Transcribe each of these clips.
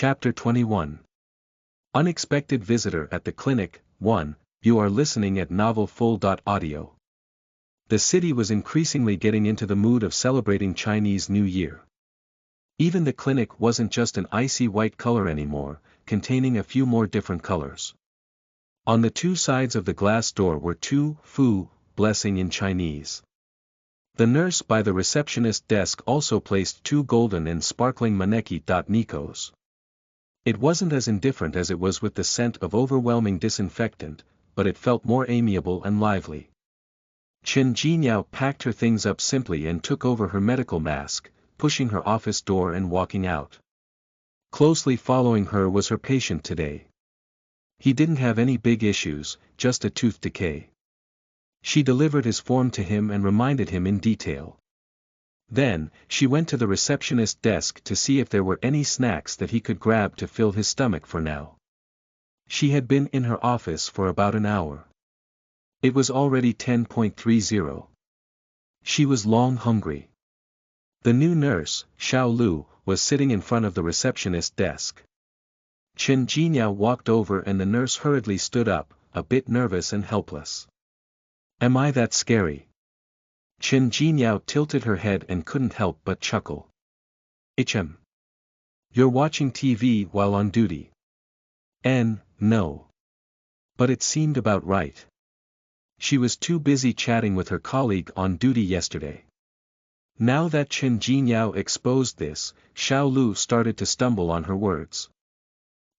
Chapter 21. Unexpected Visitor at the Clinic. 1. You are listening at novelfull.audio. The city was increasingly getting into the mood of celebrating Chinese New Year. Even the clinic wasn't just an icy white color anymore, containing a few more different colors. On the two sides of the glass door were two fu, blessing in Chinese. The nurse by the receptionist desk also placed two golden and sparkling maneki nikos. It wasn't as indifferent as it was with the scent of overwhelming disinfectant, but it felt more amiable and lively. Chen Jinyao packed her things up simply and took over her medical mask, pushing her office door and walking out. Closely following her was her patient today. He didn't have any big issues, just a tooth decay. She delivered his form to him and reminded him in detail. Then, she went to the receptionist desk to see if there were any snacks that he could grab to fill his stomach for now. She had been in her office for about an hour. It was already 10:30. She was long hungry. The new nurse, Xiao Lu, was sitting in front of the receptionist desk. Chen Jinyao walked over and the nurse hurriedly stood up, a bit nervous and helpless. Am I that scary? Chen Jinyao tilted her head and couldn't help but chuckle. Hm. You're watching TV while on duty. No. But it seemed about right. She was too busy chatting with her colleague on duty yesterday. Now that Chen Jinyao exposed this, Xiao Lu started to stumble on her words.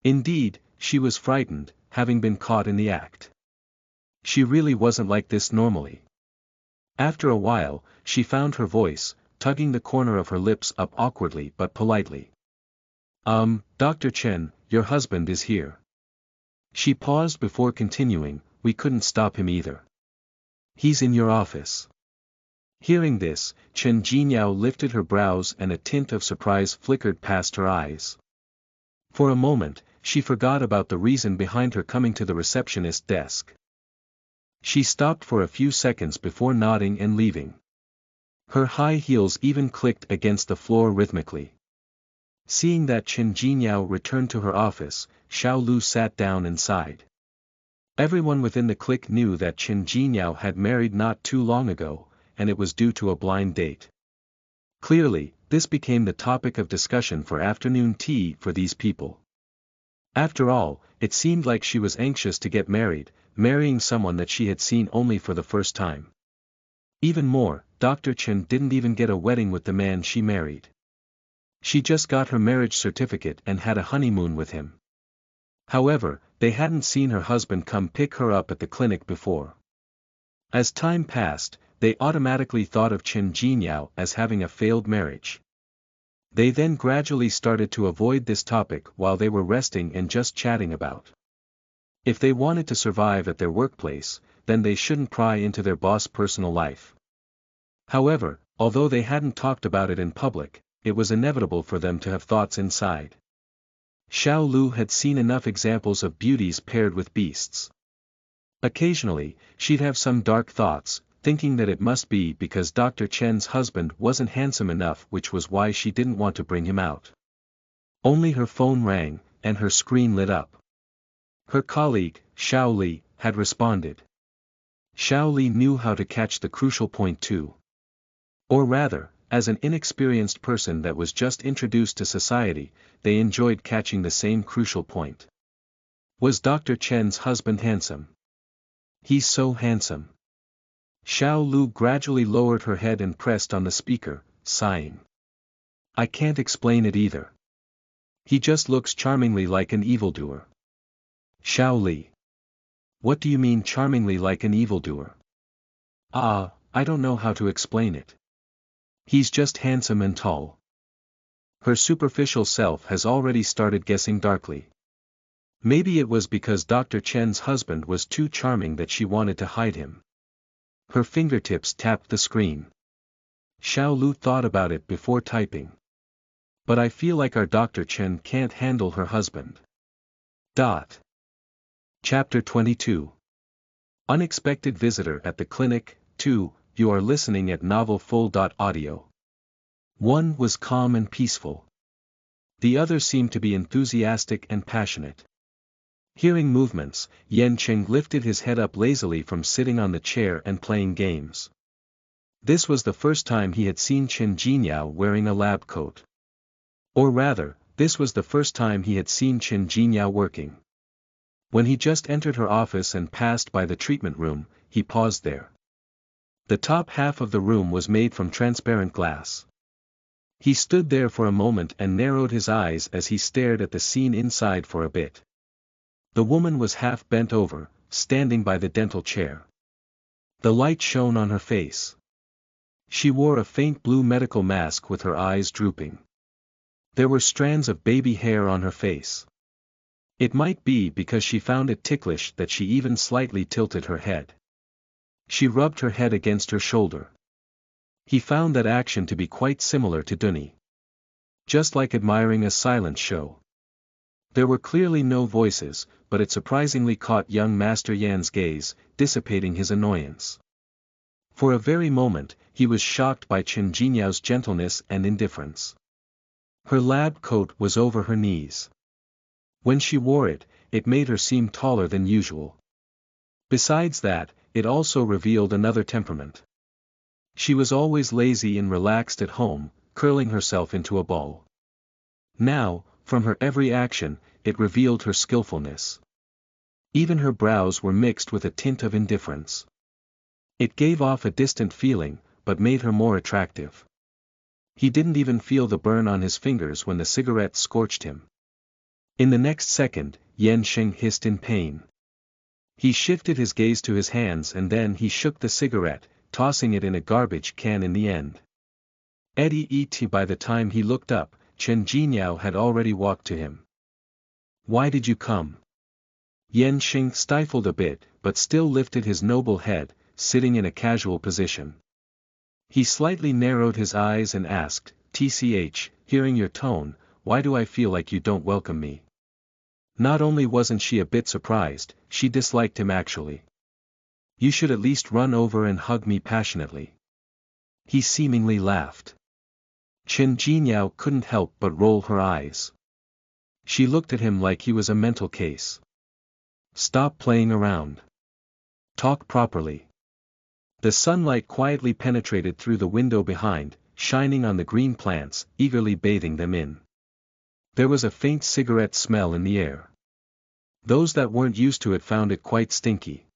Indeed, she was frightened, having been caught in the act. She really wasn't like this normally. After a while, she found her voice, tugging the corner of her lips up awkwardly but politely. Dr. Chen, your husband is here. She paused before continuing, we couldn't stop him either. He's in your office. Hearing this, Chen Jinyao lifted her brows and a tint of surprise flickered past her eyes. For a moment, she forgot about the reason behind her coming to the receptionist desk. She stopped for a few seconds before nodding and leaving. Her high heels even clicked against the floor rhythmically. Seeing that Chen Jinyao returned to her office, Xiao Lu sat down and sighed. Everyone within the clique knew that Chen Jinyao had married not too long ago, and it was due to a blind date. Clearly, this became the topic of discussion for afternoon tea for these people. After all, it seemed like she was anxious to get married, marrying someone that she had seen only for the first time. Even more, Dr. Chen didn't even get a wedding with the man she married. She just got her marriage certificate and had a honeymoon with him. However, they hadn't seen her husband come pick her up at the clinic before. As time passed, they automatically thought of Chen Jinyao as having a failed marriage. They then gradually started to avoid this topic while they were resting and just chatting about. If they wanted to survive at their workplace, then they shouldn't pry into their boss' personal life. However, although they hadn't talked about it in public, it was inevitable for them to have thoughts inside. Xiao Lu had seen enough examples of beauties paired with beasts. Occasionally, she'd have some dark thoughts, thinking that it must be because Dr. Chen's husband wasn't handsome enough, which was why she didn't want to bring him out. Only her phone rang, and her screen lit up. Her colleague, Xiao Li, had responded. Xiao Li knew how to catch the crucial point too. Or rather, as an inexperienced person that was just introduced to society, they enjoyed catching the same crucial point. Was Dr. Chen's husband handsome? He's so handsome. Xiao Lu gradually lowered her head and pressed on the speaker, sighing. I can't explain it either. He just looks charmingly like an evildoer. Xiao Li. What do you mean charmingly like an evildoer? I don't know how to explain it. He's just handsome and tall. Her superficial self has already started guessing darkly. Maybe it was because Dr. Chen's husband was too charming that she wanted to hide him. Her fingertips tapped the screen. Xiao Lu thought about it before typing. But I feel like our Dr. Chen can't handle her husband. Chapter 22. Unexpected Visitor at the Clinic. 2. You are listening at novelfull.audio. 1 was calm and peaceful. The other seemed to be enthusiastic and passionate. Hearing movements, Yan Qing lifted his head up lazily from sitting on the chair and playing games. This was the first time he had seen Chen Jinyao wearing a lab coat. Or rather, this was the first time he had seen Chen Jinyao working. When he just entered her office and passed by the treatment room, he paused there. The top half of the room was made from transparent glass. He stood there for a moment and narrowed his eyes as he stared at the scene inside for a bit. The woman was half bent over, standing by the dental chair. The light shone on her face. She wore a faint blue medical mask with her eyes drooping. There were strands of baby hair on her face. It might be because she found it ticklish that she even slightly tilted her head. She rubbed her head against her shoulder. He found that action to be quite similar to Dunny. Just like admiring a silent show. There were clearly no voices, but it surprisingly caught young Master Yan's gaze, dissipating his annoyance. For a very moment, he was shocked by Chen Jinyao's gentleness and indifference. Her lab coat was over her knees. When she wore it, it made her seem taller than usual. Besides that, it also revealed another temperament. She was always lazy and relaxed at home, curling herself into a ball. Now, from her every action, it revealed her skillfulness. Even her brows were mixed with a tint of indifference. It gave off a distant feeling, but made her more attractive. He didn't even feel the burn on his fingers when the cigarette scorched him. In the next second, Yan Qing hissed in pain. He shifted his gaze to his hands and then he shook the cigarette, tossing it in a garbage can in the end. By the time he looked up, Chen Jinyao had already walked to him. "Why did you come?" Yan Qing stifled a bit, but still lifted his noble head, sitting in a casual position. He slightly narrowed his eyes and asked, hearing your tone, why do I feel like you don't welcome me?" Not only wasn't she a bit surprised, she disliked him actually. "You should at least run over and hug me passionately." He seemingly laughed. Chen Jinyao couldn't help but roll her eyes. She looked at him like he was a mental case. "Stop playing around. Talk properly." The sunlight quietly penetrated through the window behind, shining on the green plants, eagerly bathing them in. There was a faint cigarette smell in the air. Those that weren't used to it found it quite stinky.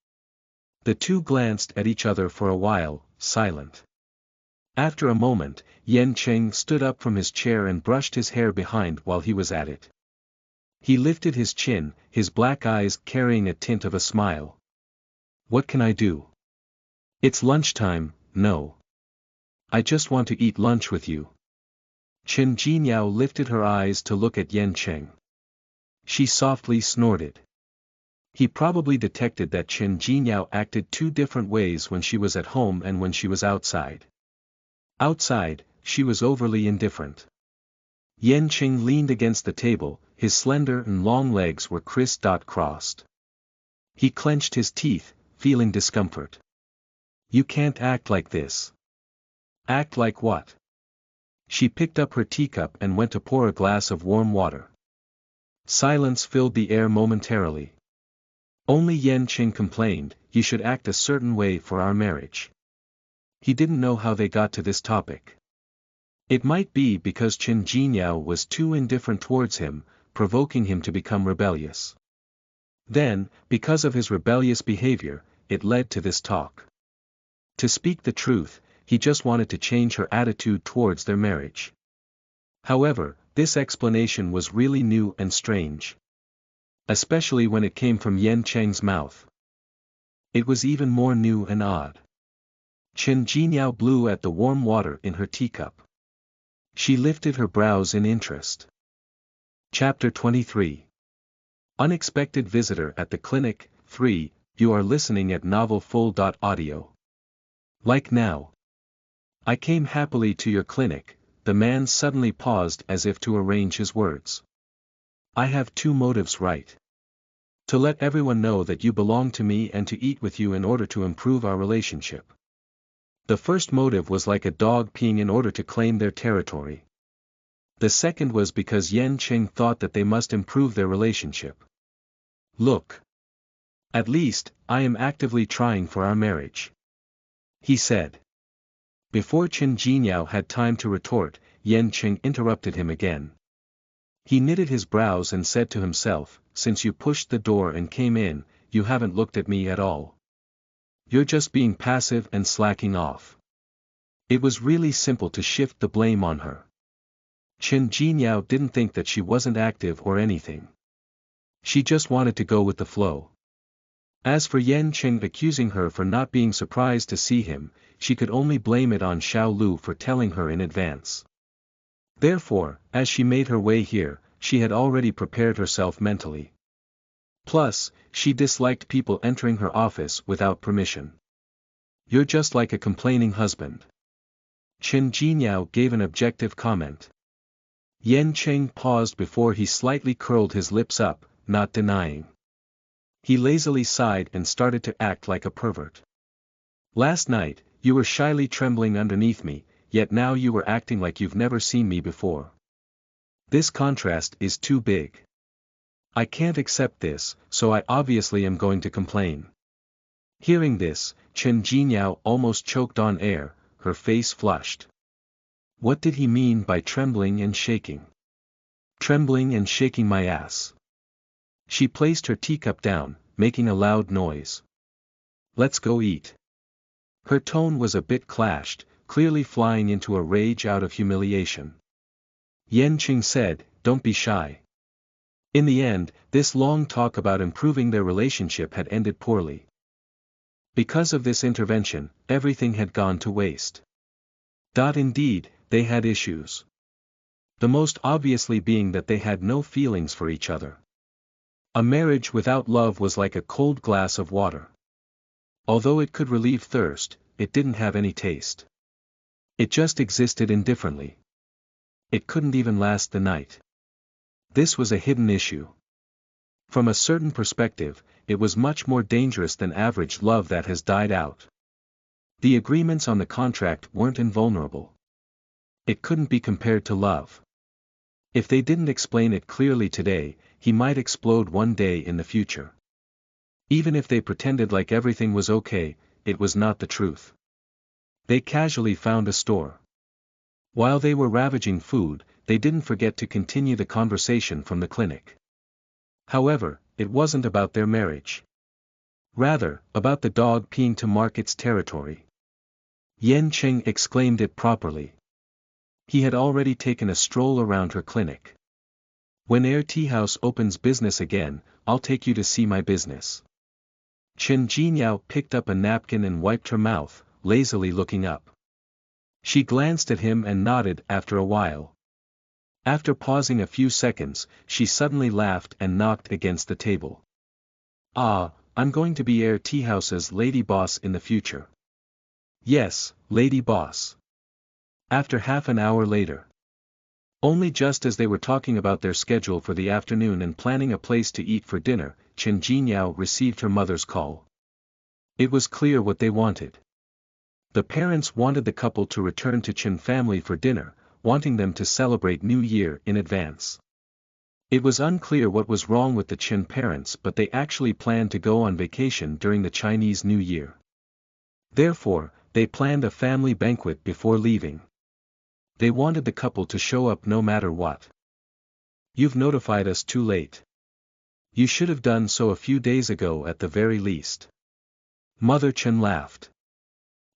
The two glanced at each other for a while, silent. After a moment, Yan Qing stood up from his chair and brushed his hair behind while he was at it. He lifted his chin, his black eyes carrying a tint of a smile. "What can I do? It's lunchtime, no. I just want to eat lunch with you." Chen Jinyao lifted her eyes to look at Yan Qing. She softly snorted. He probably detected that Chen Jinyao acted two different ways when she was at home and when she was outside. Outside, she was overly indifferent. Yan Qing leaned against the table, his slender and long legs were criss-crossed. He clenched his teeth, feeling discomfort. "You can't act like this." "Act like what?" She picked up her teacup and went to pour a glass of warm water. Silence filled the air momentarily. Only Yan Qing complained, "You should act a certain way for our marriage." He didn't know how they got to this topic. It might be because Chen Jinyao was too indifferent towards him, provoking him to become rebellious. Then, because of his rebellious behavior, it led to this talk. To speak the truth, he just wanted to change her attitude towards their marriage. However, this explanation was really new and strange. Especially when it came from Yan Qing's mouth. It was even more new and odd. Chen Jinyao blew at the warm water in her teacup. She lifted her brows in interest. Chapter 23. Unexpected Visitor at the Clinic, 3, you are listening at novelfull.audio. Like now. I came happily to your clinic, the man suddenly paused as if to arrange his words. I have two motives, right? To let everyone know that you belong to me and to eat with you in order to improve our relationship. The first motive was like a dog peeing in order to claim their territory. The second was because Yan Qing thought that they must improve their relationship. Look. At least, I am actively trying for our marriage, he said. Before Chen Jinhao had time to retort, Yan Qing interrupted him again. He knitted his brows and said to himself, since you pushed the door and came in, you haven't looked at me at all. You're just being passive and slacking off. It was really simple to shift the blame on her. Chen Jinhao didn't think that she wasn't active or anything. She just wanted to go with the flow. As for Yan Qing accusing her for not being surprised to see him, she could only blame it on Xiao Lu for telling her in advance. Therefore, as she made her way here, she had already prepared herself mentally. Plus, she disliked people entering her office without permission. You're just like a complaining husband. Chen Jinhao gave an objective comment. Yan Qing paused before he slightly curled his lips up, not denying. He lazily sighed and started to act like a pervert. Last night, you were shyly trembling underneath me, yet now you were acting like you've never seen me before. This contrast is too big. I can't accept this, so I obviously am going to complain. Hearing this, Chen Jinhao almost choked on air, her face flushed. What did he mean by trembling and shaking? Trembling and shaking my ass. She placed her teacup down, making a loud noise. Let's go eat. Her tone was a bit clashed, clearly flying into a rage out of humiliation. Yan Qing said, don't be shy. In the end, this long talk about improving their relationship had ended poorly. Because of this intervention, everything had gone to waste. Indeed, they had issues. The most obviously being that they had no feelings for each other. A marriage without love was like a cold glass of water. Although it could relieve thirst, it didn't have any taste. It just existed indifferently. It couldn't even last the night. This was a hidden issue. From a certain perspective, it was much more dangerous than average love that has died out. The agreements on the contract weren't invulnerable. It couldn't be compared to love. If they didn't explain it clearly today, he might explode one day in the future. Even if they pretended like everything was okay, it was not the truth. They casually found a store. While they were ravaging food, they didn't forget to continue the conversation from the clinic. However, it wasn't about their marriage. Rather, about the dog peeing to mark its territory. Yan Qing exclaimed it properly. He had already taken a stroll around her clinic. When Air Tea House opens business again, I'll take you to see my business. Chen Jinhao picked up a napkin and wiped her mouth, lazily looking up. She glanced at him and nodded after a while. After pausing a few seconds, she suddenly laughed and knocked against the table. Ah, I'm going to be Air Tea House's lady boss in the future. Yes, lady boss. After half an hour later. Only just as they were talking about their schedule for the afternoon and planning a place to eat for dinner, Chen Jinhao received her mother's call. It was clear what they wanted. The parents wanted the couple to return to Chen family for dinner, wanting them to celebrate New Year in advance. It was unclear what was wrong with the Chen parents, but they actually planned to go on vacation during the Chinese New Year. Therefore, they planned a family banquet before leaving. They wanted the couple to show up no matter what. You've notified us too late. You should have done so a few days ago at the very least. Mother Chen laughed.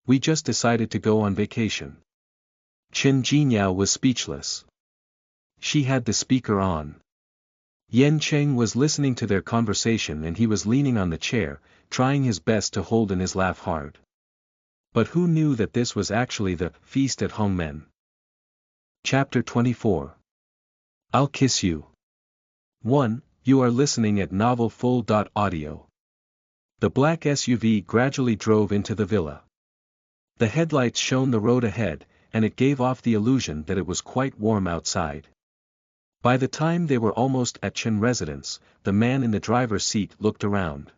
We just decided to go on vacation. Chen Jinhao was speechless. She had the speaker on. Yan Qing was listening to their conversation and he was leaning on the chair, trying his best to hold in his laugh hard. But who knew that this was actually the feast at Hongmen? Chapter 24. I'll Kiss You. 1. You are listening at novelfull.audio. The black SUV gradually drove into the villa. The headlights shone the road ahead, and it gave off the illusion that it was quite warm outside. By the time they were almost at Chen residence, the man in the driver's seat looked around.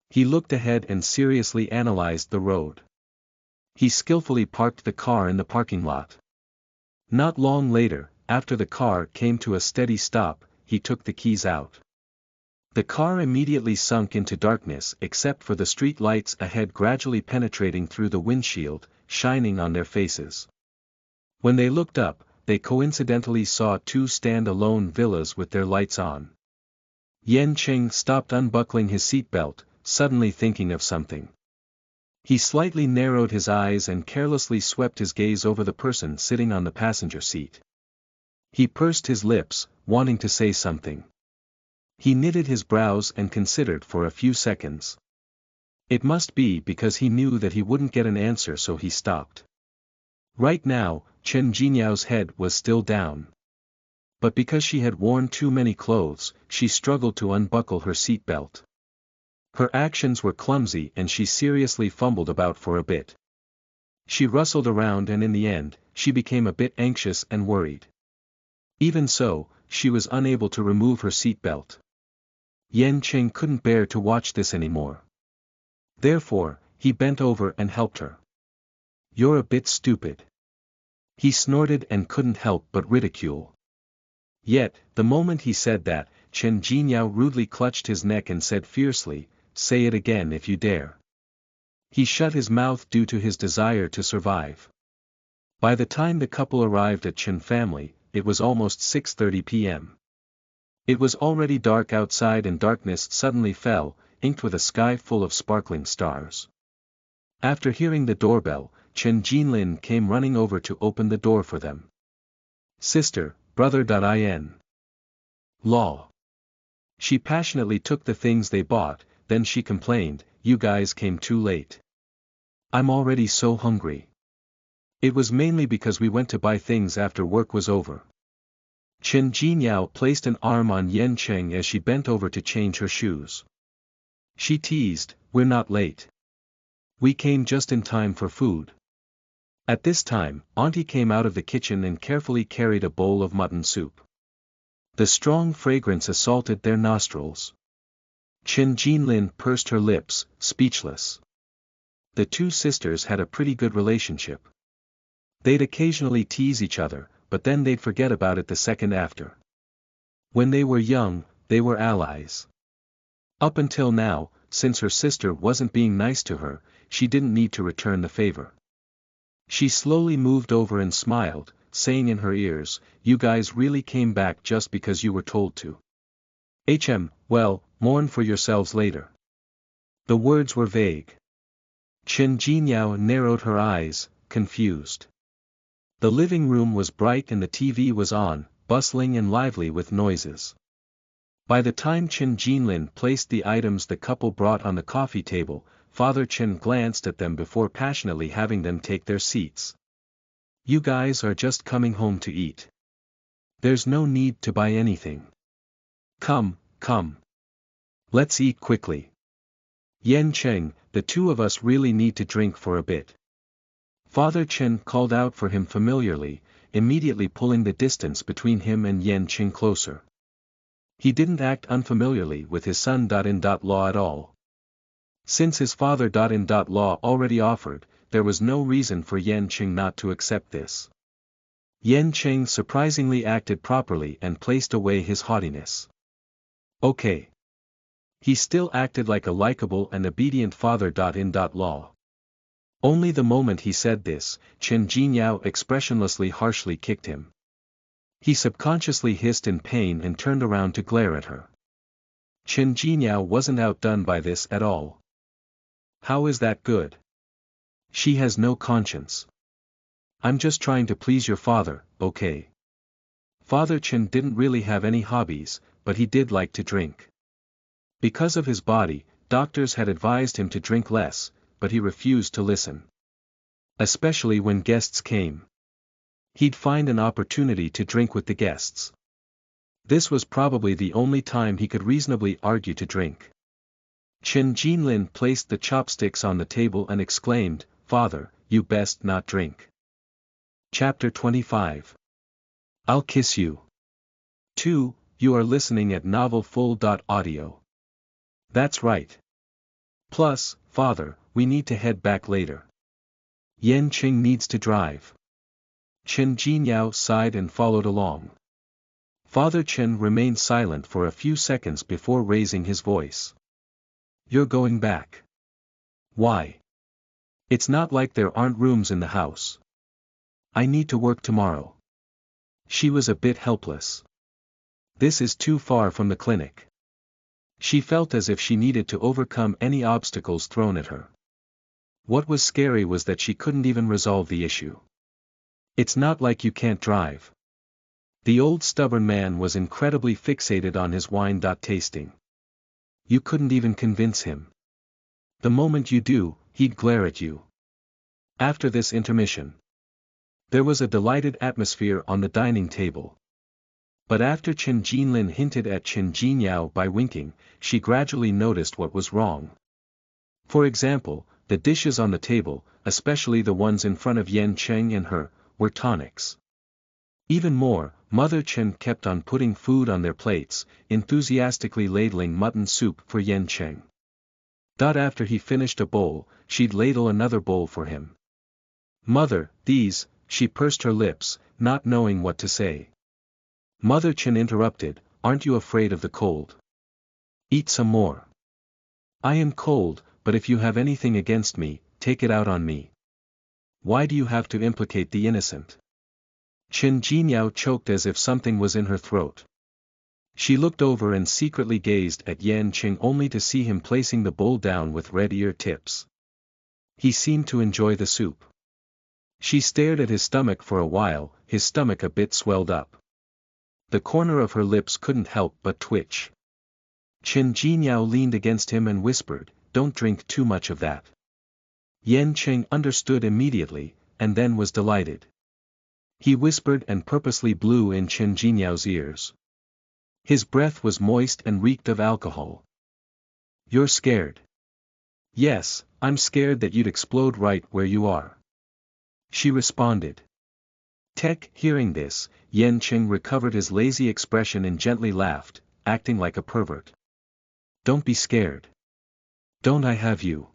He looked ahead and seriously analyzed the road. He skillfully parked the car in the parking lot. Not long later, after the car came to a steady stop, he took the keys out. The car immediately sunk into darkness except for the street lights ahead gradually penetrating through the windshield, shining on their faces. When they looked up, they coincidentally saw two stand-alone villas with their lights on. Yanqing stopped unbuckling his seatbelt, suddenly thinking of something. He slightly narrowed his eyes and carelessly swept his gaze over the person sitting on the passenger seat. He pursed his lips, wanting to say something. He knitted his brows and considered for a few seconds. It must be because he knew that he wouldn't get an answer, so he stopped. Right now, Chen Jinyao's head was still down. But because she had worn too many clothes, she struggled to unbuckle her seatbelt. Her actions were clumsy and she seriously fumbled about for a bit. She rustled around and in the end, she became a bit anxious and worried. Even so, she was unable to remove her seatbelt. Yanqing couldn't bear to watch this anymore. Therefore, he bent over and helped her. "You're a bit stupid." He snorted and couldn't help but ridicule. Yet, the moment he said that, Chen Jinyao rudely clutched his neck and said fiercely, "Say it again if you dare." He shut his mouth due to his desire to survive. By the time the couple arrived at Chen family, it was almost 6:30 p.m. It was already dark outside and darkness suddenly fell, inked with a sky full of sparkling stars. After hearing the doorbell, Chen Jinlin came running over to open the door for them. "Sister, brother.in law." She passionately took the things they bought, then she complained, "You guys came too late. I'm already so hungry." It was mainly because we went to buy things after work was over. Chen Jinyao placed an arm on Yanqing as she bent over to change her shoes. She teased, "We're not late. We came just in time for food." At this time, Auntie came out of the kitchen and carefully carried a bowl of mutton soup. The strong fragrance assaulted their nostrils. Chen Jinlin pursed her lips, speechless. The two sisters had a pretty good relationship. They'd occasionally tease each other, but then they'd forget about it the second after. When they were young, they were allies. Up until now, since her sister wasn't being nice to her, she didn't need to return the favor. She slowly moved over and smiled, saying in her ears, "You guys really came back just because you were told to. Well, mourn for yourselves later." The words were vague. Chen Jinyao narrowed her eyes, confused. The living room was bright and the TV was on, bustling and lively with noises. By the time Chen Jinlin placed the items the couple brought on the coffee table, Father Chen glanced at them before passionately having them take their seats. "You guys are just coming home to eat. There's no need to buy anything. Come. Let's eat quickly. Yanqing, the two of us really need to drink for a bit." Father Chen called out for him familiarly, immediately pulling the distance between him and Yanqing closer. He didn't act unfamiliarly with his son.in.law at all. Since his father.in.law already offered, there was no reason for Yanqing not to accept this. Yanqing surprisingly acted properly and placed away his haughtiness. "Okay." He still acted like a likable and obedient father.in.law. Only the moment he said this, Chen Jinyao expressionlessly harshly kicked him. He subconsciously hissed in pain and turned around to glare at her. Chen Jinyao wasn't outdone by this at all. "How is that good? She has no conscience. I'm just trying to please your father, okay?" Father Chen didn't really have any hobbies, but he did like to drink. Because of his body, doctors had advised him to drink less, but he refused to listen. Especially when guests came. He'd find an opportunity to drink with the guests. This was probably the only time he could reasonably argue to drink. Chen Jinlin placed the chopsticks on the table and exclaimed, "Father, you best not drink." Chapter 25. I'll Kiss You. 2. You are listening at novelfull.audio. That's right. Plus, Father, we need to head back later. Yanqing needs to drive. Chen Jinyao sighed and followed along. Father Chen remained silent for a few seconds before raising his voice. You're going back. Why? It's not like there aren't rooms in the house. I need to work tomorrow. She was a bit helpless. This is too far from the clinic. She felt as if she needed to overcome any obstacles thrown at her. What was scary was that she couldn't even resolve the issue. It's not like you can't drive. The old stubborn man was incredibly fixated on his wine tasting. You couldn't even convince him. The moment you do, he'd glare at you. After this intermission, there was a delighted atmosphere on the dining table. But after Chen Jinlin hinted at Chen Jinyao by winking, she gradually noticed what was wrong. For example, the dishes on the table, especially the ones in front of Yan Cheng and her, were tonics. Even more, Mother Chen kept on putting food on their plates, enthusiastically ladling mutton soup for Yan Cheng. After he finished a bowl, she'd ladle another bowl for him. Mother, these, she pursed her lips, not knowing what to say. Mother Chen interrupted, aren't you afraid of the cold? Eat some more. I am cold, but if you have anything against me, take it out on me. Why do you have to implicate the innocent? Chen Jinyao choked as if something was in her throat. She looked over and secretly gazed at Yan Qing only to see him placing the bowl down with red ear tips. He seemed to enjoy the soup. She stared at his stomach for a while, his stomach a bit swelled up. The corner of her lips couldn't help but twitch. Chen Jinyao leaned against him and whispered, don't drink too much of that. Yan Qing understood immediately, and then was delighted. He whispered and purposely blew in Chen Jinyao's ears. His breath was moist and reeked of alcohol. You're scared. Yes, I'm scared that you'd explode right where you are. She responded. Hearing this, Yan Qing recovered his lazy expression and gently laughed, acting like a pervert. Don't be scared. Don't I have you?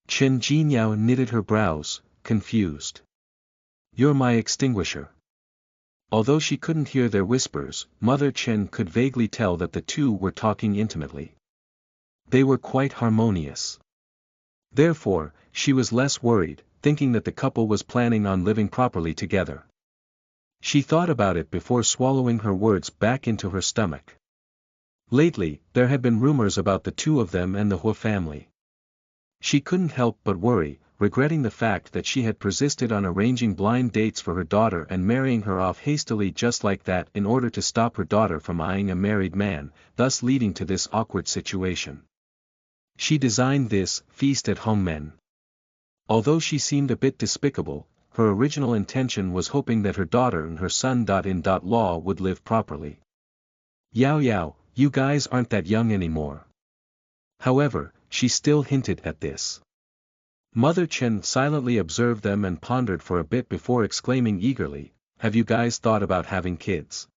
Chen Jinyao knitted her brows, confused. You're my extinguisher. Although she couldn't hear their whispers, Mother Chen could vaguely tell that the two were talking intimately. They were quite harmonious. Therefore, she was less worried, thinking that the couple was planning on living properly together. She thought about it before swallowing her words back into her stomach. Lately, there had been rumors about the two of them and the Hua family. She couldn't help but worry, regretting the fact that she had persisted on arranging blind dates for her daughter and marrying her off hastily just like that in order to stop her daughter from eyeing a married man, thus leading to this awkward situation. She designed this feast at Hongmen. Although she seemed a bit despicable, her original intention was hoping that her daughter and her son-in-law would live properly. Yao, you guys aren't that young anymore. However, she still hinted at this. Mother Chen silently observed them and pondered for a bit before exclaiming eagerly, have you guys thought about having kids?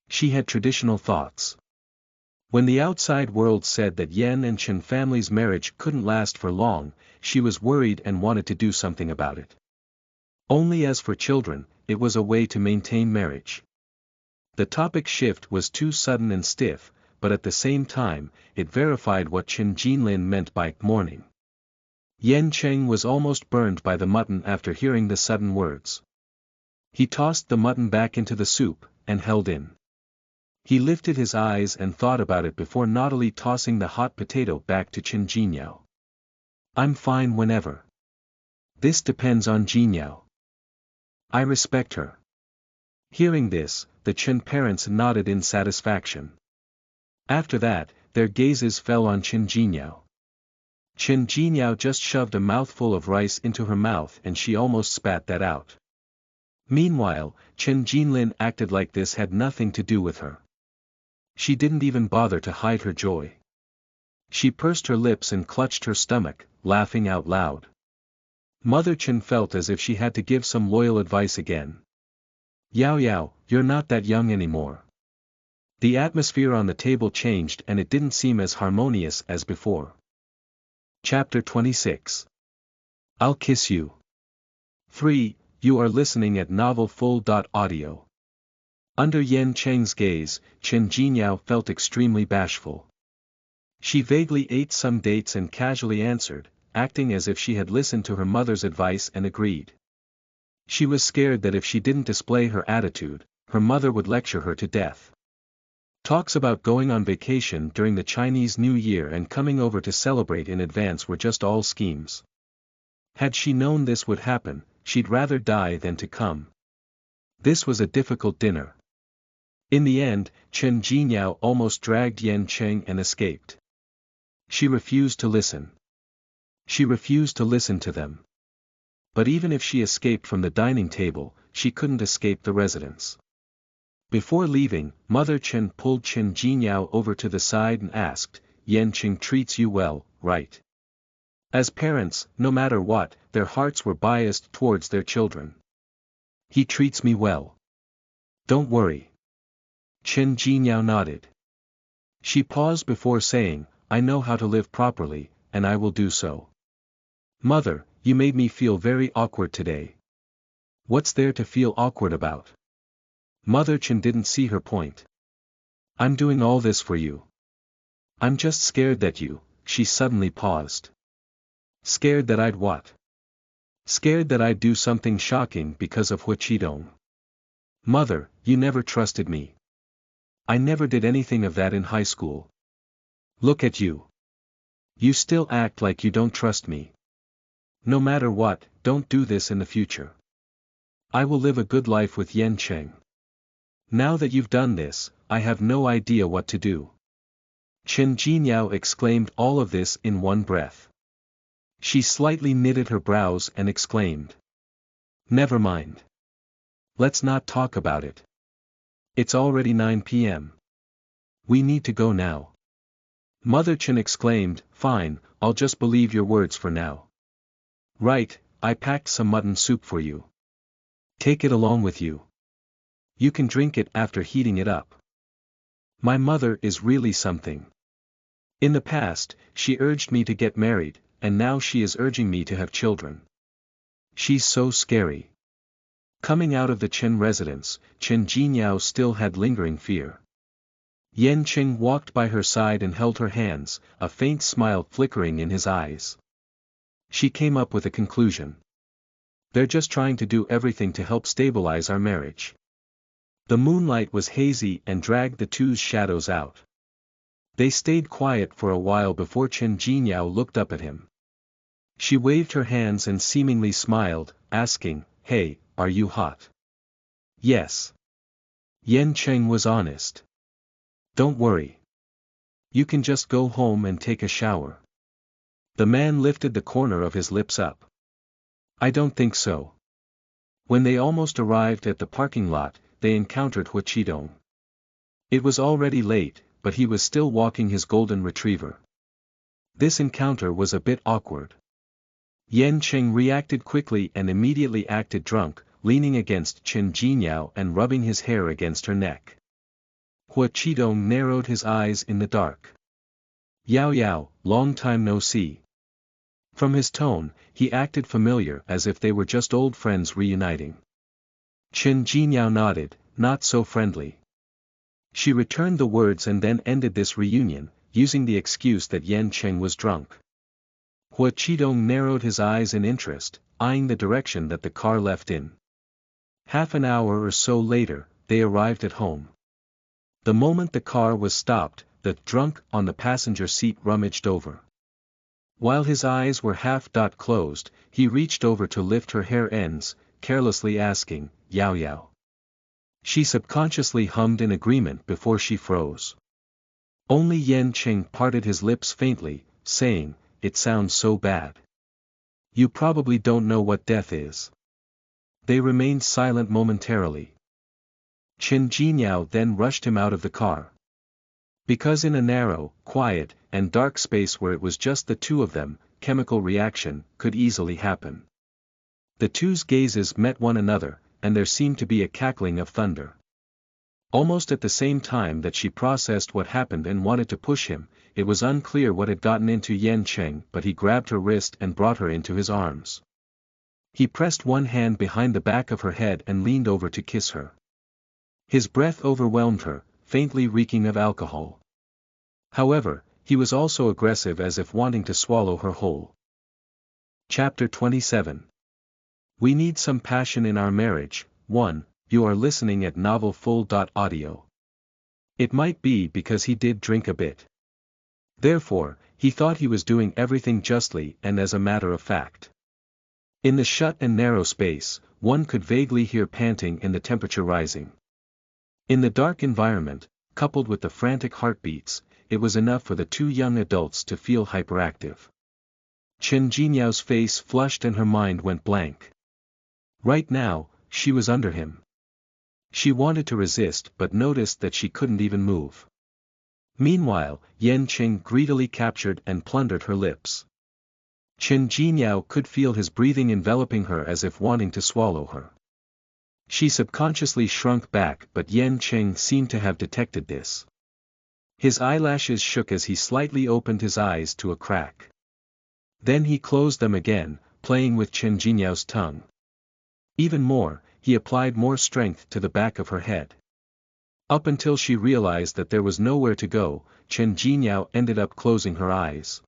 She had traditional thoughts. When the outside world said that Yan and Chen family's marriage couldn't last for long, she was worried and wanted to do something about it. Only as for children, it was a way to maintain marriage. The topic shift was too sudden and stiff, but at the same time, it verified what Chen Jinlin meant by mourning. Yan Cheng was almost burned by the mutton after hearing the sudden words. He tossed the mutton back into the soup, and held in. He lifted his eyes and thought about it before naughtily tossing the hot potato back to Chen Jinyao. I'm fine whenever. This depends on Jinyao. I respect her. Hearing this, the Chen parents nodded in satisfaction. After that, their gazes fell on Chen Jinyao. Chen Jinyao just shoved a mouthful of rice into her mouth and she almost spat that out. Meanwhile, Chen Jinlin acted like this had nothing to do with her. She didn't even bother to hide her joy. She pursed her lips and clutched her stomach, laughing out loud. Mother Chen felt as if she had to give some loyal advice again. Yao, you're not that young anymore. The atmosphere on the table changed and it didn't seem as harmonious as before. Chapter 26. I'll kiss you. 3. you are listening at novelfull.audio. Under Yan Cheng's gaze, Chen Jingyao felt extremely bashful. She vaguely ate some dates and casually answered, acting as if she had listened to her mother's advice and agreed. She was scared that if she didn't display her attitude, her mother would lecture her to death. Talks about going on vacation during the Chinese New Year and coming over to celebrate in advance were just all schemes. Had she known this would happen, she'd rather die than to come. This was a difficult dinner. In the end, Chen Jingyao almost dragged Yan Cheng and escaped. She refused to listen. She refused to listen to them. But even if she escaped from the dining table, she couldn't escape the residence. Before leaving, Mother Chen pulled Chen Jingyao over to the side and asked, "Yan Cheng treats you well, right?" As parents, no matter what, their hearts were biased towards their children. "He treats me well. Don't worry." Chen Jingyao nodded. She paused before saying, "I know how to live properly, and I will do so." "Mother, you made me feel very awkward today." "What's there to feel awkward about?" Mother Chen didn't see her point. "I'm doing all this for you. I'm just scared that you," she suddenly paused. "Scared that I'd what?" "Scared that I'd do something shocking because of Hua Qidong." "Mother, you never trusted me." "I never did anything of that in high school." "Look at you. You still act like you don't trust me. No matter what, don't do this in the future. I will live a good life with Yan Cheng. Now that you've done this, I have no idea what to do." Chen Jingyao exclaimed all of this in one breath. She slightly knitted her brows and exclaimed, "Never mind. Let's not talk about it. It's already 9 p.m. We need to go now." Mother Chen exclaimed, "Fine, I'll just believe your words for now." "Right, I packed some mutton soup for you. Take it along with you. You can drink it after heating it up. My mother is really something. In the past, she urged me to get married, and now she is urging me to have children. She's so scary." Coming out of the Chen residence, Chen Jingyao still had lingering fear. Yan Cheng walked by her side and held her hands, a faint smile flickering in his eyes. She came up with a conclusion. "They're just trying to do everything to help stabilize our marriage." The moonlight was hazy and dragged the two's shadows out. They stayed quiet for a while before Chen Jingyao looked up at him. She waved her hands and seemingly smiled, asking, "Hey, are you hot?" "Yes." Yan Cheng was honest. "Don't worry. You can just go home and take a shower." The man lifted the corner of his lips up. "I don't think so." When they almost arrived at the parking lot, they encountered Hua Qidong. It was already late, but he was still walking his golden retriever. This encounter was a bit awkward. Yan Cheng reacted quickly and immediately acted drunk, leaning against Chen Jingyao and rubbing his hair against her neck. Hua Qidong narrowed his eyes in the dark. "Yao Yao, long time no see." From his tone, he acted familiar as if they were just old friends reuniting. Chen Jingyao nodded, not so friendly. She returned the words and then ended this reunion, using the excuse that Yan Cheng was drunk. Hua Qidong narrowed his eyes in interest, eyeing the direction that the car left in. Half an hour or so later, they arrived at home. The moment the car was stopped, the drunk on the passenger seat rummaged over. While his eyes were half closed, he reached over to lift her hair ends, carelessly asking, "Yao Yao." She subconsciously hummed in agreement before she froze. Only Yan Cheng parted his lips faintly, saying, "It sounds so bad. You probably don't know what death is." They remained silent momentarily. Chen Jingyao then rushed him out of the car. Because in a narrow, quiet, and dark space where it was just the two of them, chemical reaction could easily happen. The two's gazes met one another, and there seemed to be a cackling of thunder. Almost at the same time that she processed what happened and wanted to push him, it was unclear what had gotten into Yan Cheng, but he grabbed her wrist and brought her into his arms. He pressed one hand behind the back of her head and leaned over to kiss her. His breath overwhelmed her, faintly reeking of alcohol. However, he was also aggressive, as if wanting to swallow her whole. Chapter 27. We need some passion in our marriage. 1. You are listening at novelfull.audio. It might be because he did drink a bit. Therefore, he thought he was doing everything justly and as a matter of fact. In the shut and narrow space, one could vaguely hear panting and the temperature rising. In the dark environment, coupled with the frantic heartbeats, it was enough for the two young adults to feel hyperactive. Chen Jinyao's face flushed and her mind went blank. Right now, she was under him. She wanted to resist but noticed that she couldn't even move. Meanwhile, Yan Qing greedily captured and plundered her lips. Chen Jinyao could feel his breathing enveloping her as if wanting to swallow her. She subconsciously shrunk back, but Yan Qing seemed to have detected this. His eyelashes shook as he slightly opened his eyes to a crack. Then he closed them again, playing with Chen Jinyao's tongue. Even more, he applied more strength to the back of her head. Up until she realized that there was nowhere to go, Chen Jinyao ended up closing her eyes.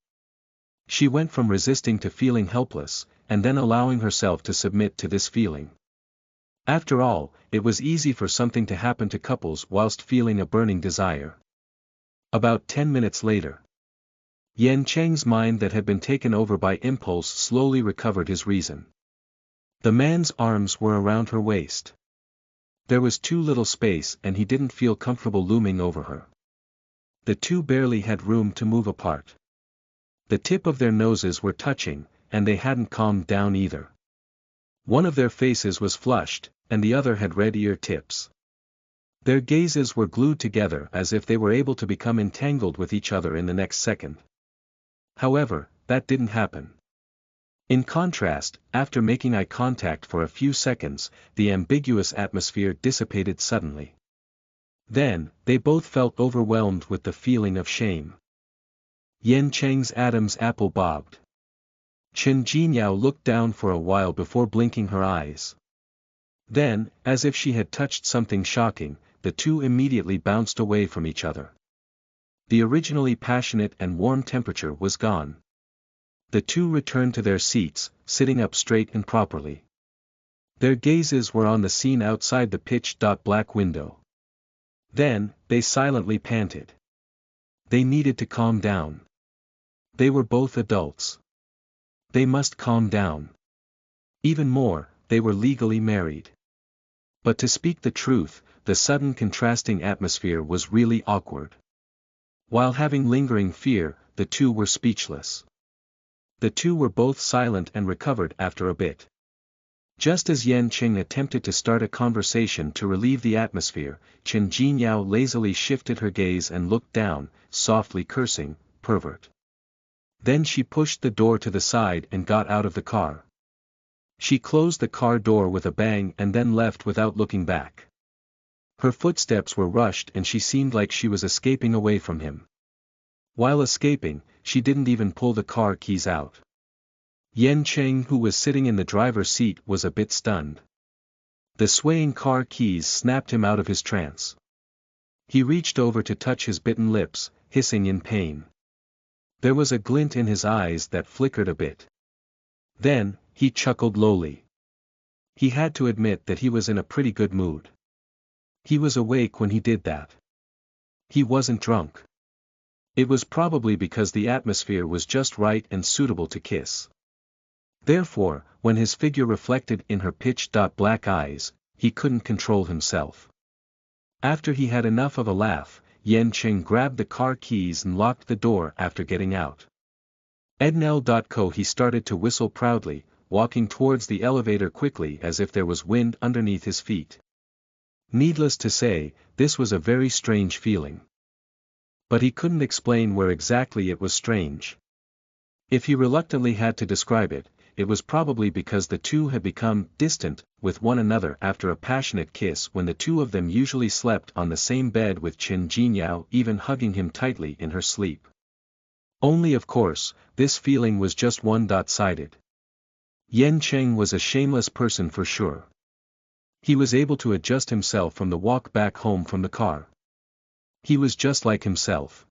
She went from resisting to feeling helpless, and then allowing herself to submit to this feeling. After all, it was easy for something to happen to couples whilst feeling a burning desire. About 10 minutes later, Yan Cheng's mind that had been taken over by impulse slowly recovered his reason. The man's arms were around her waist. There was too little space and he didn't feel comfortable looming over her. The two barely had room to move apart. The tip of their noses were touching, and they hadn't calmed down either. One of their faces was flushed, and the other had red ear tips. Their gazes were glued together as if they were able to become entangled with each other in the next second. However, that didn't happen. In contrast, after making eye contact for a few seconds, the ambiguous atmosphere dissipated suddenly. Then, they both felt overwhelmed with the feeling of shame. Yan Cheng's Adam's apple bobbed. Chen Jinyao looked down for a while before blinking her eyes. Then, as if she had touched something shocking, the two immediately bounced away from each other. The originally passionate and warm temperature was gone. The two returned to their seats, sitting up straight and properly. Their gazes were on the scene outside the pitch-black window. Then, they silently panted. They needed to calm down. They were both adults. They must calm down. Even more, they were legally married. But to speak the truth, the sudden contrasting atmosphere was really awkward. While having lingering fear, the two were speechless. The two were both silent and recovered after a bit. Just as Yan Qing attempted to start a conversation to relieve the atmosphere, Chen Jinyao lazily shifted her gaze and looked down, softly cursing, "Pervert." Then she pushed the door to the side and got out of the car. She closed the car door with a bang and then left without looking back. Her footsteps were rushed and she seemed like she was escaping away from him. While escaping, she didn't even pull the car keys out. Yan Cheng, who was sitting in the driver's seat, was a bit stunned. The swaying car keys snapped him out of his trance. He reached over to touch his bitten lips, hissing in pain. There was a glint in his eyes that flickered a bit. Then, he chuckled lowly. He had to admit that he was in a pretty good mood. He was awake when he did that. He wasn't drunk. It was probably because the atmosphere was just right and suitable to kiss. Therefore, when his figure reflected in her pitch-black eyes, he couldn't control himself. After he had enough of a laugh, Yan Qing grabbed the car keys and locked the door after getting out. Ednel.co he started to whistle proudly, walking towards the elevator quickly as if there was wind underneath his feet. Needless to say, this was a very strange feeling. But he couldn't explain where exactly it was strange. If he reluctantly had to describe it, it was probably because the two had become distant with one another after a passionate kiss when the two of them usually slept on the same bed, with Chen Jinyao even hugging him tightly in her sleep. Only of course, this feeling was just one-sided. Yen Cheng was a shameless person for sure. He was able to adjust himself from the walk back home from the car. He was just like himself.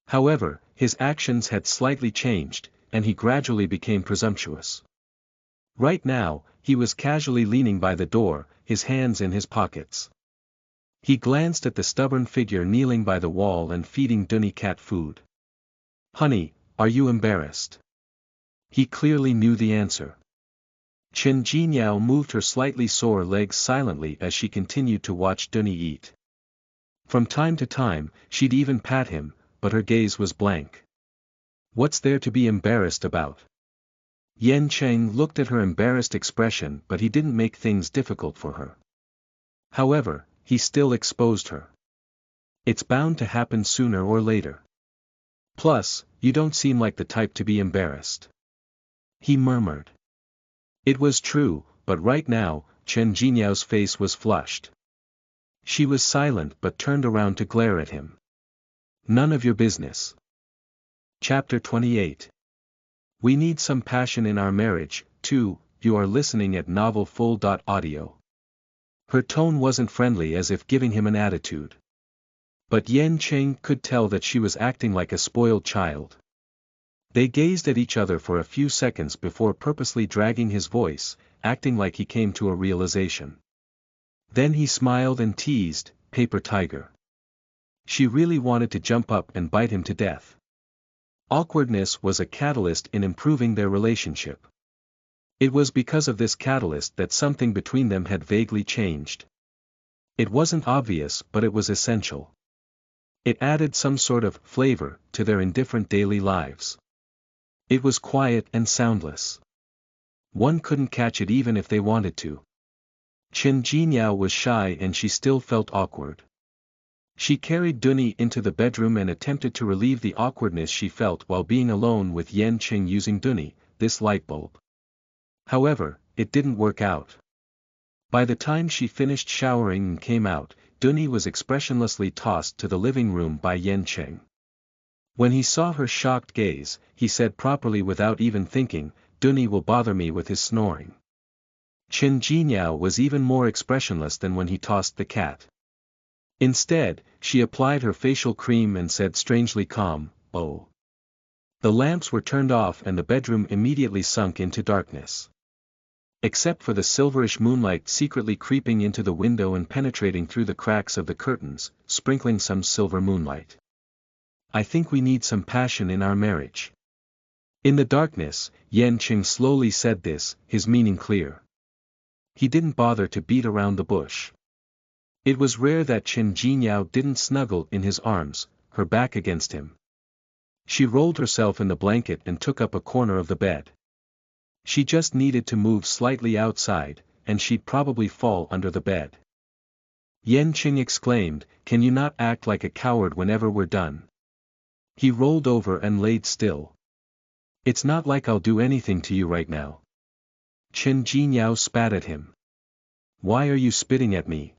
However, his actions had slightly changed, and he gradually became presumptuous. Right now, he was casually leaning by the door, his hands in his pockets. He glanced at the stubborn figure kneeling by the wall and feeding Dunny cat food. "Honey, are you embarrassed?" He clearly knew the answer. Chen Jinyao moved her slightly sore legs silently as she continued to watch Dunny eat. From time to time, she'd even pat him, but her gaze was blank. What's there to be embarrassed about? Yen Cheng looked at her embarrassed expression, but he didn't make things difficult for her. However, he still exposed her. It's bound to happen sooner or later. Plus, you don't seem like the type to be embarrassed. He murmured. It was true, but right now, Chen Jinyao's face was flushed. She was silent but turned around to glare at him. None of your business. Chapter 28. We need some passion in our marriage, too. You are listening at novelfull.audio. Her tone wasn't friendly, as if giving him an attitude. But Yen Cheng could tell that she was acting like a spoiled child. They gazed at each other for a few seconds before purposely dragging his voice, acting like he came to a realization. Then he smiled and teased, "Paper tiger." She really wanted to jump up and bite him to death. Awkwardness was a catalyst in improving their relationship. It was because of this catalyst that something between them had vaguely changed. It wasn't obvious, but it was essential. It added some sort of flavor to their indifferent daily lives. It was quiet and soundless. One couldn't catch it even if they wanted to. Chen Jinyao was shy and she still felt awkward. She carried Dunny into the bedroom and attempted to relieve the awkwardness she felt while being alone with Yen Cheng using Dunny, this light bulb. However, it didn't work out. By the time she finished showering and came out, Dunny was expressionlessly tossed to the living room by Yen Cheng. When he saw her shocked gaze, he said properly without even thinking, "Dunny will bother me with his snoring." Chen Jinyao was even more expressionless than when he tossed the cat. Instead, she applied her facial cream and said strangely calm, "Oh." The lamps were turned off and the bedroom immediately sunk into darkness. Except for the silverish moonlight secretly creeping into the window and penetrating through the cracks of the curtains, sprinkling some silver moonlight. "I think we need some passion in our marriage." In the darkness, Yen Cheng slowly said this, his meaning clear. He didn't bother to beat around the bush. It was rare that Chen Jinyao didn't snuggle in his arms, her back against him. She rolled herself in the blanket and took up a corner of the bed. She just needed to move slightly outside, and she'd probably fall under the bed. Yen Cheng exclaimed, "Can you not act like a coward whenever we're done?" He rolled over and laid still. "It's not like I'll do anything to you right now." Chen Jinyao spat at him. "Why are you spitting at me?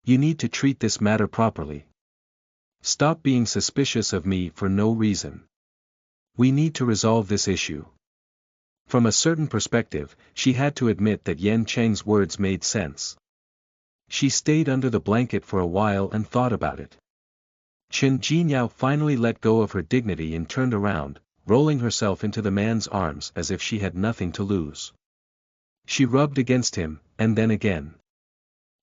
You need to treat this matter properly. Stop being suspicious of me for no reason. We need to resolve this issue." From a certain perspective, she had to admit that Yen Cheng's words made sense. She stayed under the blanket for a while and thought about it. Chen Jinyao finally let go of her dignity and turned around, rolling herself into the man's arms as if she had nothing to lose. She rubbed against him, and then again.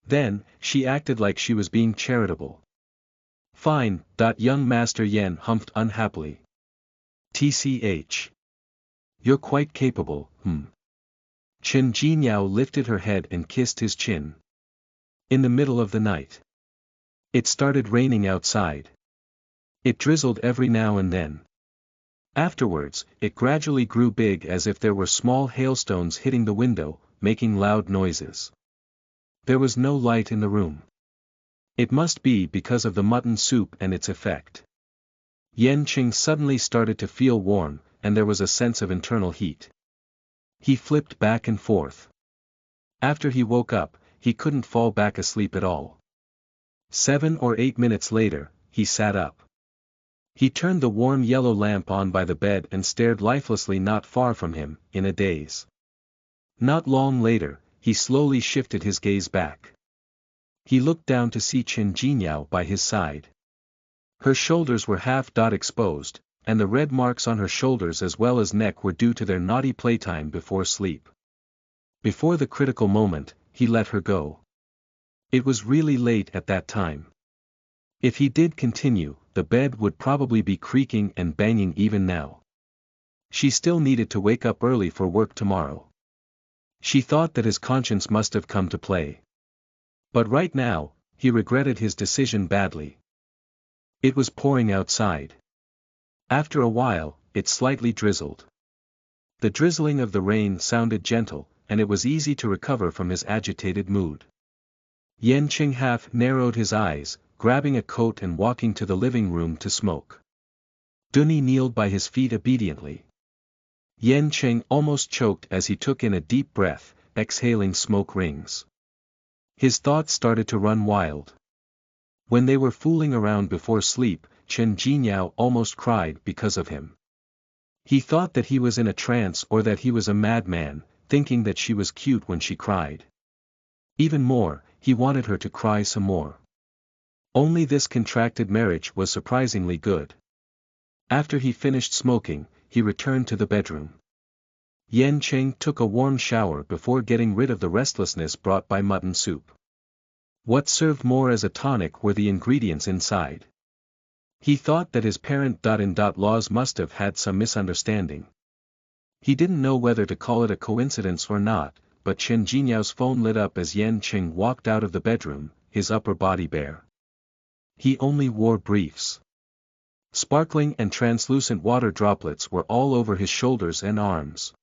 Then, she acted like she was being charitable. "Fine." Young Master Yen humphed unhappily. "Tch. You're quite capable, Chen Jinyao lifted her head and kissed his chin. In the middle of the night. It started raining outside. It drizzled every now and then. Afterwards, it gradually grew big as if there were small hailstones hitting the window, making loud noises. There was no light in the room. It must be because of the mutton soup and its effect. Yen Cheng suddenly started to feel warm, and there was a sense of internal heat. He flipped back and forth. After he woke up, he couldn't fall back asleep at all. 7 or 8 minutes later, he sat up. He turned the warm yellow lamp on by the bed and stared lifelessly not far from him, in a daze. Not long later, he slowly shifted his gaze back. He looked down to see Chen Jingyao by his side. Her shoulders were half exposed, and the red marks on her shoulders as well as neck were due to their naughty playtime before sleep. Before the critical moment, he let her go. It was really late at that time. If he did continue, the bed would probably be creaking and banging even now. She still needed to wake up early for work tomorrow. She thought that his conscience must have come to play. But right now, he regretted his decision badly. It was pouring outside. After a while, it slightly drizzled. The drizzling of the rain sounded gentle, and it was easy to recover from his agitated mood. Yan Qing half narrowed his eyes, grabbing a coat and walking to the living room to smoke. Dunyi kneeled by his feet obediently. Yan Qing almost choked as he took in a deep breath, exhaling smoke rings. His thoughts started to run wild. When they were fooling around before sleep, Chen Jingyao almost cried because of him. He thought that he was in a trance or that he was a madman, thinking that she was cute when she cried. Even more, he wanted her to cry some more. Only this contracted marriage was surprisingly good. After he finished smoking, he returned to the bedroom. Yan Qing took a warm shower before getting rid of the restlessness brought by mutton soup. What served more as a tonic were the ingredients inside. He thought that his parent-in-laws must have had some misunderstanding. He didn't know whether to call it a coincidence or not, but Chen Jinyao's phone lit up as Yan Qing walked out of the bedroom, his upper body bare. He only wore briefs. Sparkling and translucent water droplets were all over his shoulders and arms.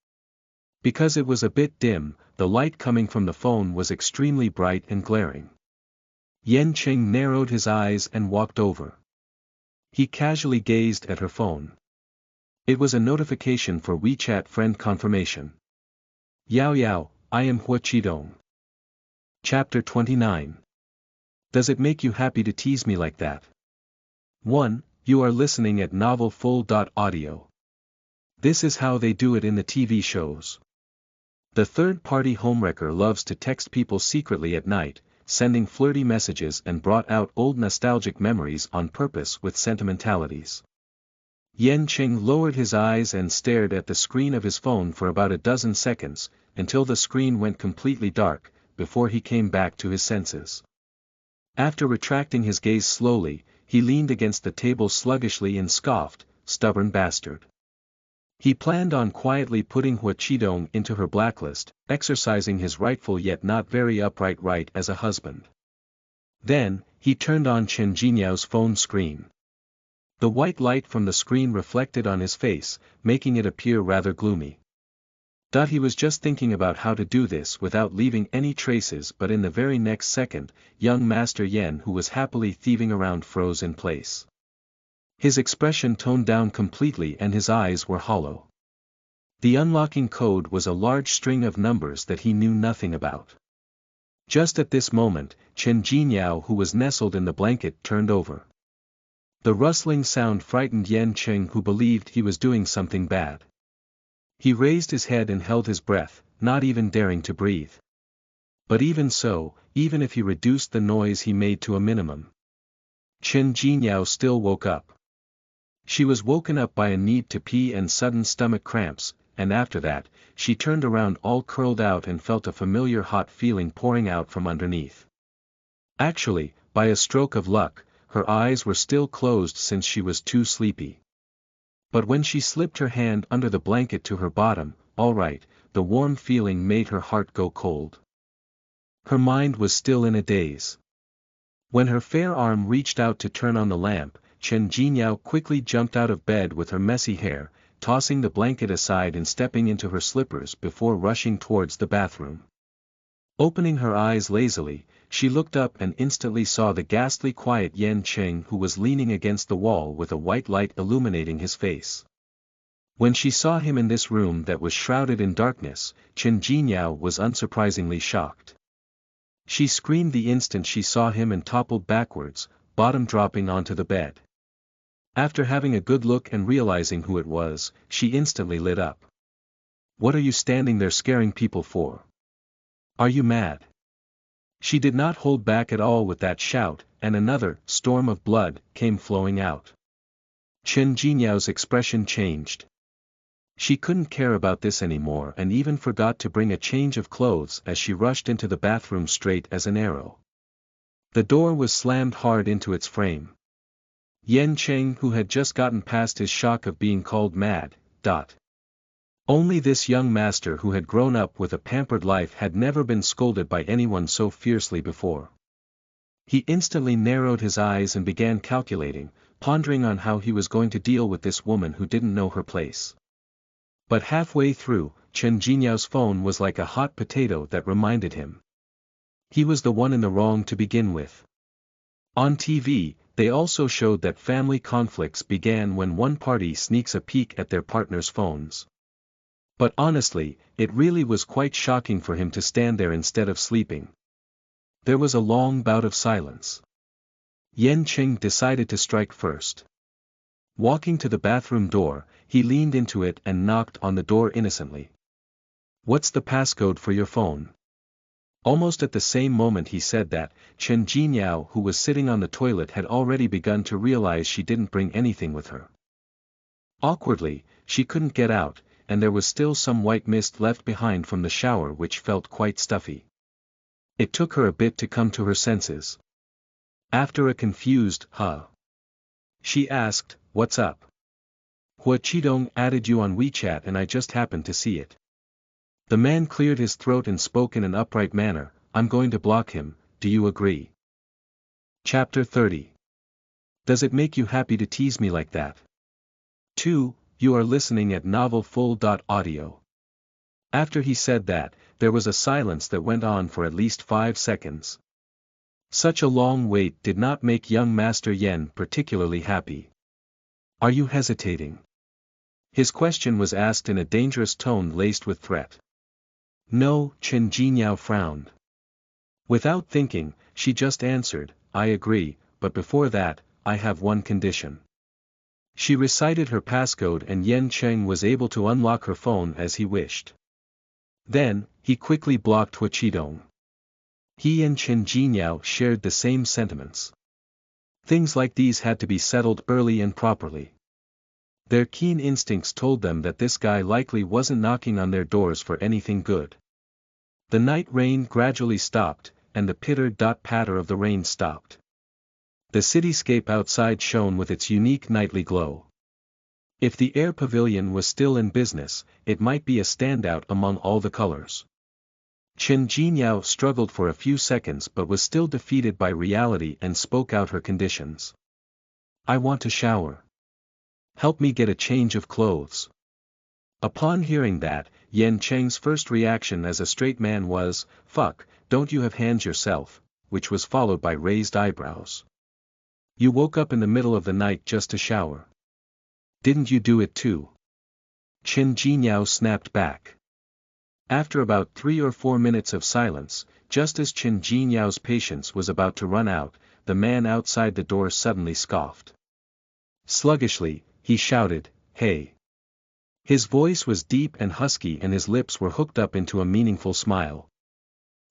Because it was a bit dim, the light coming from the phone was extremely bright and glaring. Yan Qing narrowed his eyes and walked over. He casually gazed at her phone. It was a notification for WeChat friend confirmation. Yao Yao, I am Hua Qidong. Chapter 29. Does it make you happy to tease me like that? 1. You are listening at novelfull.audio. This is how they do it in the TV shows. The third-party homewrecker loves to text people secretly at night, sending flirty messages and brought out old nostalgic memories on purpose with sentimentalities. Yan Qing lowered his eyes and stared at the screen of his phone for about a dozen seconds, until the screen went completely dark, before he came back to his senses. After retracting his gaze slowly, he leaned against the table sluggishly and scoffed, "Stubborn bastard." He planned on quietly putting Hua Qidong into her blacklist, exercising his rightful yet not very upright right as a husband. Then, he turned on Chen Jinyao's phone screen. The white light from the screen reflected on his face, making it appear rather gloomy. He was just thinking about how to do this without leaving any traces, but in the very next second, young Master Yan, who was happily thieving around, froze in place. His expression toned down completely and his eyes were hollow. The unlocking code was a large string of numbers that he knew nothing about. Just at this moment, Chen Jingyao, who was nestled in the blanket, turned over. The rustling sound frightened Yan Qing, who believed he was doing something bad. He raised his head and held his breath, not even daring to breathe. But even so, even if he reduced the noise he made to a minimum, Chen Jingyao still woke up. She was woken up by a need to pee and sudden stomach cramps, and after that, she turned around all curled out and felt a familiar hot feeling pouring out from underneath. Actually, by a stroke of luck, her eyes were still closed since she was too sleepy. But when she slipped her hand under the blanket to her bottom, all right, the warm feeling made her heart go cold. Her mind was still in a daze. When her fair arm reached out to turn on the lamp, Chen Jingyao quickly jumped out of bed with her messy hair, tossing the blanket aside and stepping into her slippers before rushing towards the bathroom. Opening her eyes lazily, she looked up and instantly saw the ghastly quiet Yan Qing, who was leaning against the wall with a white light illuminating his face. When she saw him in this room that was shrouded in darkness, Chen Jingyao was unsurprisingly shocked. She screamed the instant she saw him and toppled backwards, bottom dropping onto the bed. After having a good look and realizing who it was, she instantly lit up. What are you standing there scaring people for? Are you mad? She did not hold back at all with that shout, and another storm of blood came flowing out. Chen Jinyao's expression changed. She couldn't care about this anymore and even forgot to bring a change of clothes as she rushed into the bathroom straight as an arrow. The door was slammed hard into its frame. Yan Cheng, who had just gotten past his shock of being called mad, Only this young master who had grown up with a pampered life had never been scolded by anyone so fiercely before. He instantly narrowed his eyes and began calculating, pondering on how he was going to deal with this woman who didn't know her place. But halfway through, Chen Jinyao's phone was like a hot potato that reminded him. He was the one in the wrong to begin with. On TV, they also showed that family conflicts began when one party sneaks a peek at their partner's phones. But honestly, it really was quite shocking for him to stand there instead of sleeping. There was a long bout of silence. Yan Qing decided to strike first. Walking to the bathroom door, he leaned into it and knocked on the door innocently. "What's the passcode for your phone?" Almost at the same moment he said that, Chen Jinyao, who was sitting on the toilet, had already begun to realize she didn't bring anything with her. Awkwardly, she couldn't get out, and there was still some white mist left behind from the shower which felt quite stuffy. It took her a bit to come to her senses. After a confused, huh? She asked, "What's up?" "Hua Qidong added you on WeChat and I just happened to see it." The man cleared his throat and spoke in an upright manner, "I'm going to block him, do you agree?" Chapter 30. Does it make you happy to tease me like that? 2. You are listening at novelfull.audio. After he said that, there was a silence that went on for at least 5 seconds. Such a long wait did not make young Master Yen particularly happy. "Are you hesitating?" His question was asked in a dangerous tone laced with threat. "No," Chen Jinyao frowned. Without thinking, she just answered, "I agree, but before that, I have one condition." She recited her passcode and Yan Cheng was able to unlock her phone as he wished. Then, he quickly blocked Hua Qidong. He and Chen Jinyao shared the same sentiments. Things like these had to be settled early and properly. Their keen instincts told them that this guy likely wasn't knocking on their doors for anything good. The night rain gradually stopped, and the pitter-patter of the rain stopped. The cityscape outside shone with its unique nightly glow. If the air pavilion was still in business, it might be a standout among all the colors. Chen Jinyao struggled for a few seconds but was still defeated by reality and spoke out her conditions. "I want to shower. Help me get a change of clothes." Upon hearing that, Yan Cheng's first reaction as a straight man was, "Fuck, don't you have hands yourself," which was followed by raised eyebrows. "You woke up in the middle of the night just to shower. Didn't you do it too?" Chen Jinyao snapped back. After about 3 or 4 minutes of silence, just as Chen Jinyao's patience was about to run out, the man outside the door suddenly scoffed. Sluggishly, he shouted, "Hey!" His voice was deep and husky and his lips were hooked up into a meaningful smile.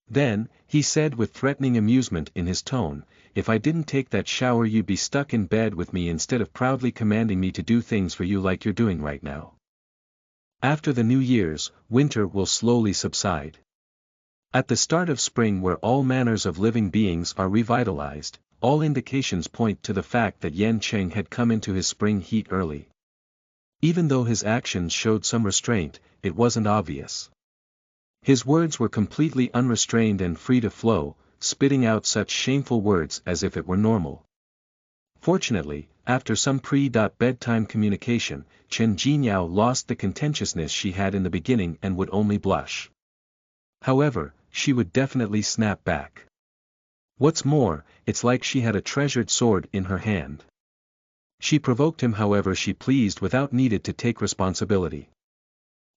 Then, he said with threatening amusement in his tone, "If I didn't take that shower you'd be stuck in bed with me instead of proudly commanding me to do things for you like you're doing right now." After the New Year's, winter will slowly subside. At the start of spring where all manners of living beings are revitalized, all indications point to the fact that Yan Cheng had come into his spring heat early. Even though his actions showed some restraint, it wasn't obvious. His words were completely unrestrained and free to flow, spitting out such shameful words as if it were normal. Fortunately, after some pre-bedtime communication, Chen Jinyao lost the contentiousness she had in the beginning and would only blush. However, she would definitely snap back. What's more, it's like she had a treasured sword in her hand. She provoked him however she pleased without needed to take responsibility.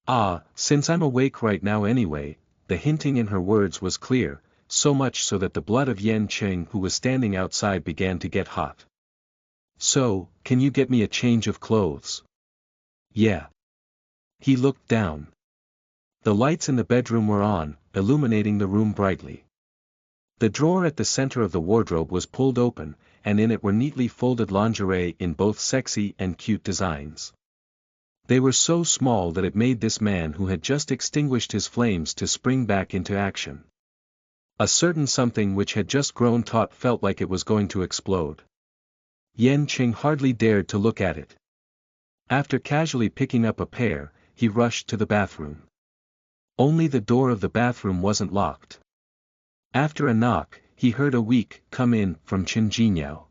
"Ah, since I'm awake right now anyway," the hinting in her words was clear, so much so that the blood of Yan Cheng who was standing outside began to get hot. "So, can you get me a change of clothes?" "Yeah." He looked down. The lights in the bedroom were on, illuminating the room brightly. The drawer at the center of the wardrobe was pulled open, and in it were neatly folded lingerie in both sexy and cute designs. They were so small that it made this man who had just extinguished his flames to spring back into action. A certain something which had just grown taut felt like it was going to explode. Yan Qing hardly dared to look at it. After casually picking up a pair, he rushed to the bathroom. Only the door of the bathroom wasn't locked. After a knock, he heard a weak "come in" from Qin Jingyao.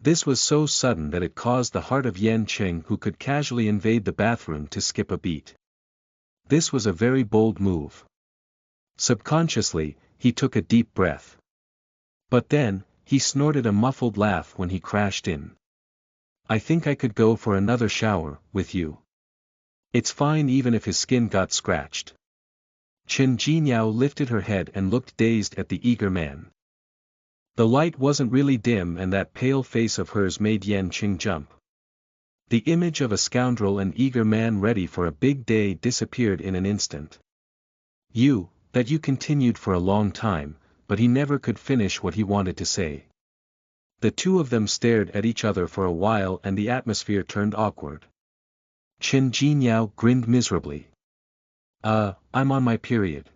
This was so sudden that it caused the heart of Yan Qing, who could casually invade the bathroom, to skip a beat. This was a very bold move. Subconsciously, he took a deep breath. But then, he snorted a muffled laugh when he crashed in. "I think I could go for another shower, with you. It's fine even if his skin got scratched." Qin Jingyao lifted her head and looked dazed at the eager man. The light wasn't really dim, and that pale face of hers made Yan Qing jump. The image of a scoundrel and eager man ready for a big day disappeared in an instant. You continued for a long time, but he never could finish what he wanted to say. The two of them stared at each other for a while and the atmosphere turned awkward. Qin Jingyao grinned miserably. I'm on my period."